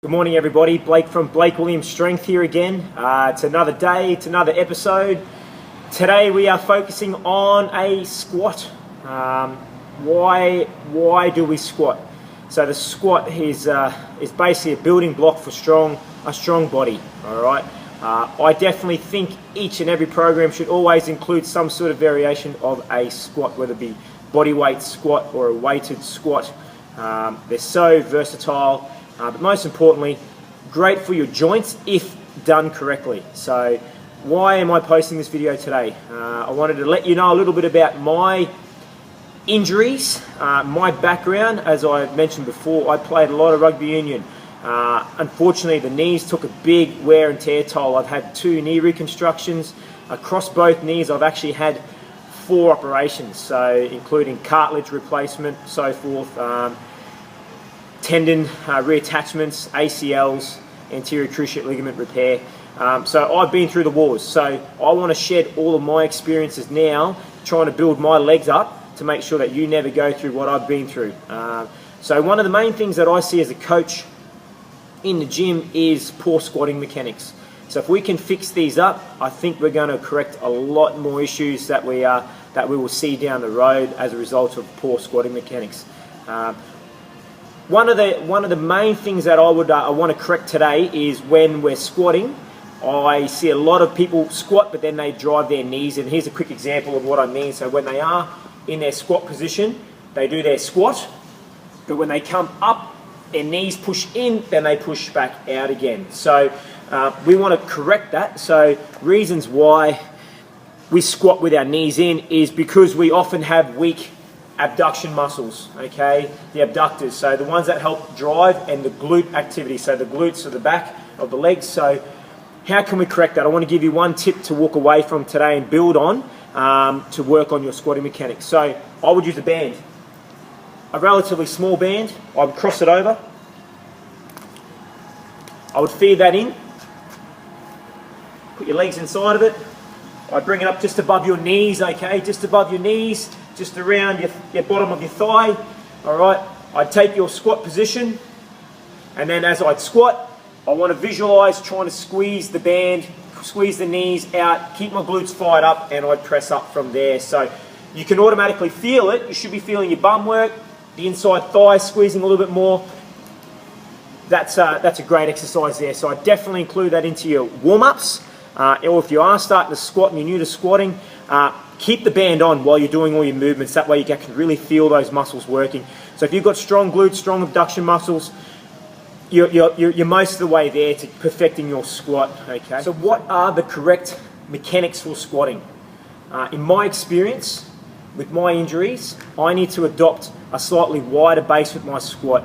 Good morning everybody, Blake from Blake Williams Strength here again. It's another day, it's another episode. Today we are focusing on a squat. Why do we squat? So the squat is basically a building block for a strong body, alright? I definitely think each and every program should always include some sort of variation of a squat, whether it be body weight squat or a weighted squat. They're so versatile. But most importantly, great for your joints if done correctly. So why am I posting this video today? I wanted to let you know a little bit about my injuries, my background. As I mentioned before, I played a lot of rugby union. Unfortunately, the knees took a big wear and tear toll. I've had 2 knee reconstructions. Across both knees, I've actually had 4 operations, so including cartilage replacement, so forth. Tendon reattachments, ACLs, anterior cruciate ligament repair. So I've been through the wars. So I want to shed all of my experiences now, trying to build my legs up to make sure that you never go through what I've been through. So one of the main things that I see as a coach in the gym is poor squatting mechanics. So if we can fix these up, I think we're going to correct a lot more issues that we will see down the road as a result of poor squatting mechanics. One of the main things that I want to correct today is when we're squatting. I see a lot of people squat, but then they drive their knees. And here's a quick example of what I mean. So when they are in their squat position, they do their squat, but when they come up, their knees push in, then they push back out again. So we want to correct that. So reasons why we squat with our knees in is because we often have weak abduction muscles, okay, the abductors, so the ones that help drive, and the glute activity, so the glutes are the back of the legs. So how can we correct that? I want to give you one tip to walk away from today and build on to work on your squatting mechanics. So I would use a band, a relatively small band. I would cross it over, I would feed that in, put your legs inside of it. I'd bring it up just above your knees, okay, just above your knees, just around your bottom of your thigh. All right, I'd take your squat position, and then as I'd squat, I want to visualize trying to squeeze the band, squeeze the knees out, keep my glutes fired up, and I'd press up from there. So you can automatically feel it. You should be feeling your bum work, the inside thigh squeezing a little bit more. That's a great exercise there. So I definitely include that into your warm-ups. Or if you are starting to squat and you're new to squatting, keep the band on while you're doing all your movements. That way you can really feel those muscles working. So if you've got strong glutes, strong abduction muscles, you're most of the way there to perfecting your squat. Okay. So what are the correct mechanics for squatting? In my experience, with my injuries, I need to adopt a slightly wider base with my squat.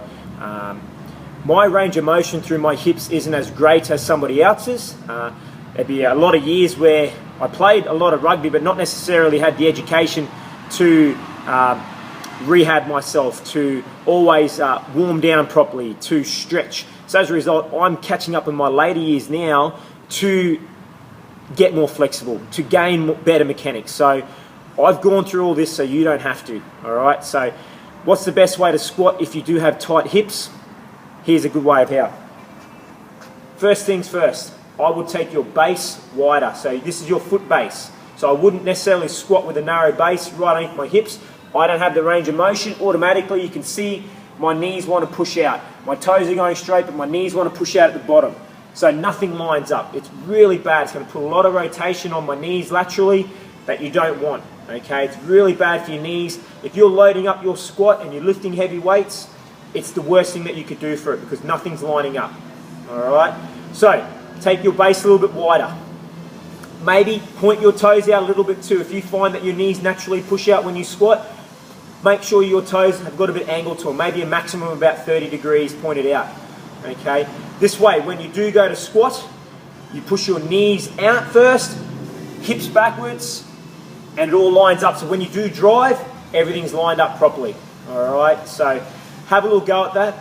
My range of motion through my hips isn't as great as somebody else's. There'd be a lot of years where I played a lot of rugby, but not necessarily had the education to rehab myself, to always warm down properly, to stretch. So as a result, I'm catching up in my later years now to get more flexible, to gain better mechanics. So I've gone through all this so you don't have to, all right? So what's the best way to squat if you do have tight hips? Here's a good way of how. First things first. I would take your base wider. So this is your foot base. So I wouldn't necessarily squat with a narrow base right underneath my hips. I don't have the range of motion. Automatically you can see my knees want to push out. My toes are going straight, but my knees want to push out at the bottom. So nothing lines up. It's really bad. It's going to put a lot of rotation on my knees laterally that you don't want. Okay, it's really bad for your knees. If you're loading up your squat and you're lifting heavy weights, it's the worst thing that you could do for it because nothing's lining up. All right. So take your base a little bit wider. Maybe point your toes out a little bit too. If you find that your knees naturally push out when you squat, make sure your toes have got a bit angled to them. Maybe a maximum of about 30 degrees pointed out. Okay. This way, when you do go to squat, you push your knees out first, hips backwards, and it all lines up. So when you do drive, everything's lined up properly. All right. So have a little go at that.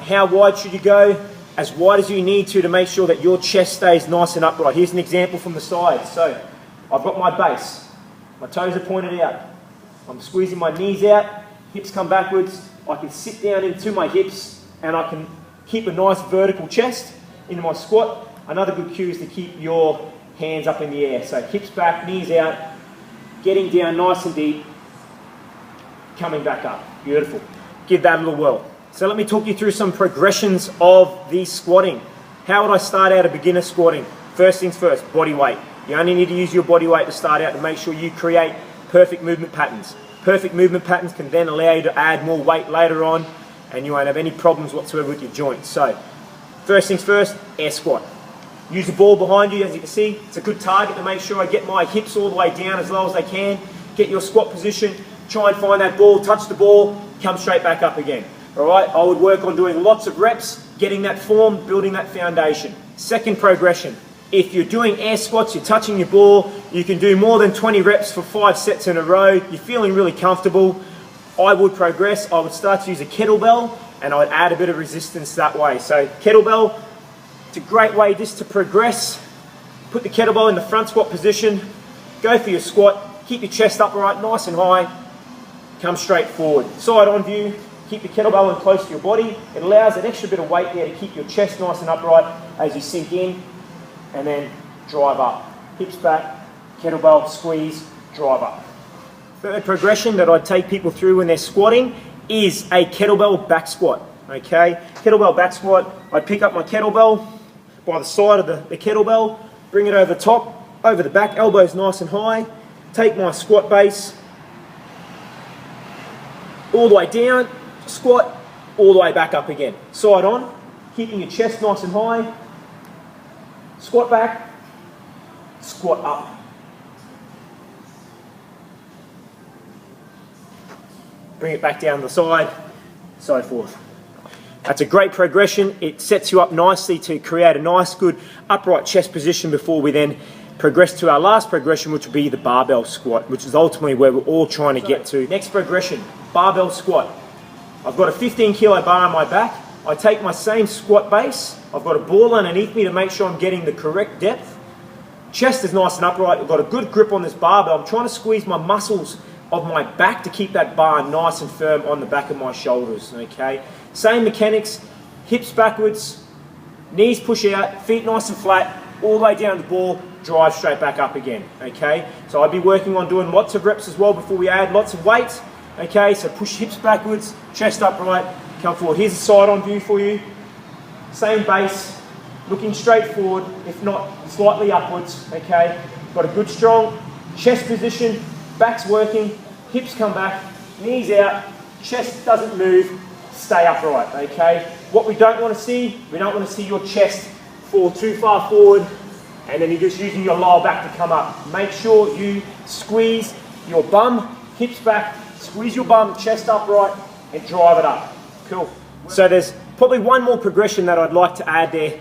How wide should you go? As wide as you need to make sure that your chest stays nice and upright. Here's an example from the side. So I've got my base. My toes are pointed out. I'm squeezing my knees out. Hips come backwards. I can sit down into my hips and I can keep a nice vertical chest into my squat. Another good cue is to keep your hands up in the air. So hips back, knees out, getting down nice and deep, coming back up. Beautiful. Give that a little whirl. So let me talk you through some progressions of the squatting. How would I start out a beginner squatting? First things first, body weight. You only need to use your body weight to start out to make sure you create perfect movement patterns. Perfect movement patterns can then allow you to add more weight later on, and you won't have any problems whatsoever with your joints. So, first things first, air squat. Use the ball behind you, as you can see. It's a good target to make sure I get my hips all the way down as low as they can. Get your squat position, try and find that ball, touch the ball, come straight back up again. All right, I would work on doing lots of reps, getting that form, building that foundation. Second progression. If you're doing air squats, you're touching your ball, you can do more than 20 reps for 5 sets in a row, you're feeling really comfortable, I would progress. I would start to use a kettlebell and I'd add a bit of resistance that way. So kettlebell, it's a great way just to progress. Put the kettlebell in the front squat position, go for your squat, keep your chest upright, nice and high, come straight forward. Side on view, keep the kettlebell in close to your body. It allows an extra bit of weight there to keep your chest nice and upright as you sink in. And then drive up. Hips back, kettlebell, squeeze, drive up. Third progression that I'd take people through when they're squatting is a kettlebell back squat. Okay, kettlebell back squat. I'd pick up my kettlebell by the side of the kettlebell, bring it over the top, over the back, elbows nice and high, take my squat base all the way down, squat, all the way back up again. Side on, keeping your chest nice and high, squat back, squat up. Bring it back down the side, so forth. That's a great progression. It sets you up nicely to create a nice, good upright chest position before we then progress to our last progression, which will be the barbell squat, which is ultimately where we're all trying to get to. Next progression, barbell squat. I've got a 15 kilo bar on my back. I take my same squat base, I've got a ball underneath me to make sure I'm getting the correct depth. Chest is nice and upright, I've got a good grip on this barbell. I'm trying to squeeze my muscles of my back to keep that bar nice and firm on the back of my shoulders, okay? Same mechanics, hips backwards, knees push out, feet nice and flat, all the way down the ball, drive straight back up again, okay? So I'd be working on doing lots of reps as well before we add lots of weight, okay? So push hips backwards, chest upright, come forward. Here's a side on view for you. Same base, looking straight forward, if not slightly upwards, okay? Got a good strong chest position, back's working, hips come back, knees out, chest doesn't move, stay upright, okay? What we don't want to see, we don't want to see your chest fall too far forward and then you're just using your lower back to come up. Make sure you squeeze your bum, hips back, squeeze your bum, chest upright, and drive it up. Cool. So there's probably one more progression that I'd like to add there.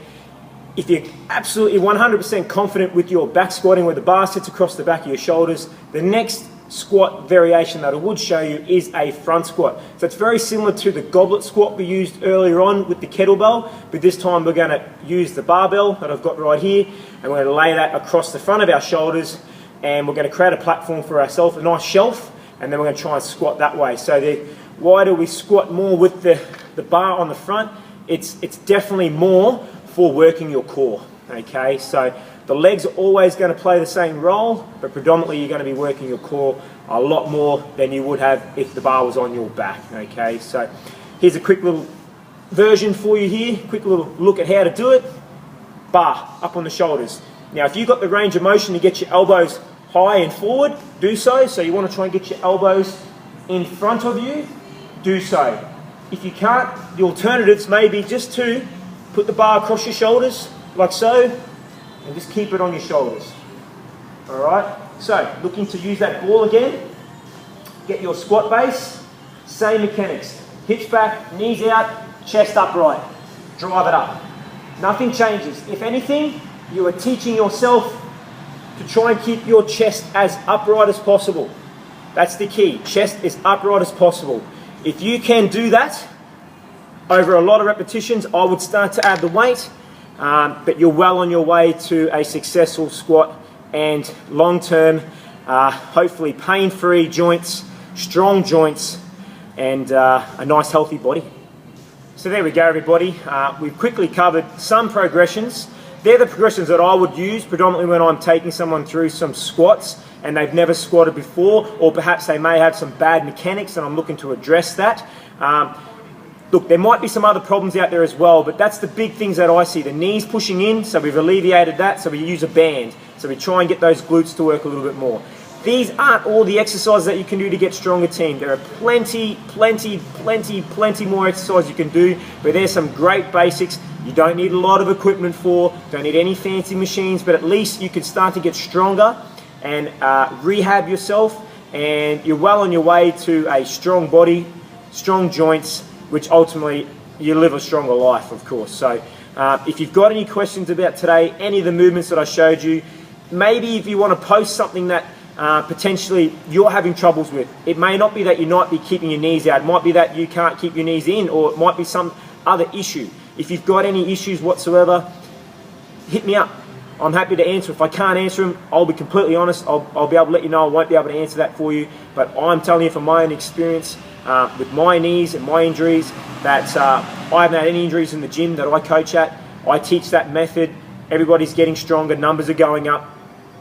If you're absolutely 100% confident with your back squatting where the bar sits across the back of your shoulders, the next squat variation that I would show you is a front squat. So it's very similar to the goblet squat we used earlier on with the kettlebell, but this time we're going to use the barbell that I've got right here, and we're going to lay that across the front of our shoulders, and we're going to create a platform for ourselves, a nice shelf, and then we're going to try and squat that way. So why do we squat more with the bar on the front? It's definitely more for working your core, okay? So the legs are always going to play the same role, but predominantly you're going to be working your core a lot more than you would have if the bar was on your back, okay? So here's a quick little version for you here, quick little look at how to do it. Bar up on the shoulders. Now if you've got the range of motion to get your elbows high and forward, do so. So you want to try and get your elbows in front of you, do so. If you can't, the alternatives may be just to put the bar across your shoulders, like so, and just keep it on your shoulders. Alright, so looking to use that ball again, get your squat base, same mechanics, hips back, knees out, chest upright, drive it up. Nothing changes. If anything, you are teaching yourself to try and keep your chest as upright as possible. That's the key, chest as upright as possible. If you can do that over a lot of repetitions, I would start to add the weight, but you're well on your way to a successful squat and long-term, hopefully pain-free joints, strong joints, and a nice healthy body. So there we go, everybody. We've quickly covered some progressions. They're the progressions that I would use predominantly when I'm taking someone through some squats and they've never squatted before, or perhaps they may have some bad mechanics and I'm looking to address that. Look, there might be some other problems out there as well, but that's the big things that I see. The knees pushing in, so we've alleviated that, so we use a band. So we try and get those glutes to work a little bit more. These aren't all the exercises that you can do to get stronger, team. There are plenty more exercises you can do, but there's some great basics. You don't need a lot of equipment for, don't need any fancy machines, but at least you can start to get stronger and rehab yourself, and you're well on your way to a strong body, strong joints, which ultimately you live a stronger life, of course. So if you've got any questions about today, any of the movements that I showed you, maybe if you want to post something that potentially you're having troubles with. It may not be that you might be keeping your knees out. It might be that you can't keep your knees in, or it might be some other issue. If you've got any issues whatsoever, hit me up. I'm happy to answer. If I can't answer them, I'll be completely honest. I'll be able to let you know. I won't be able to answer that for you. But I'm telling you from my own experience with my knees and my injuries that I haven't had any injuries in the gym that I coach at. I teach that method. Everybody's getting stronger. Numbers are going up.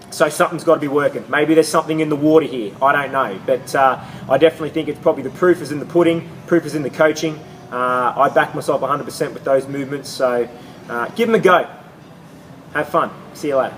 So something's got to be working. Maybe there's something in the water here. I don't know. But I definitely think it's probably the proof is in the pudding. Proof is in the coaching. I back myself 100% with those movements. So give them a go. Have fun. See you later.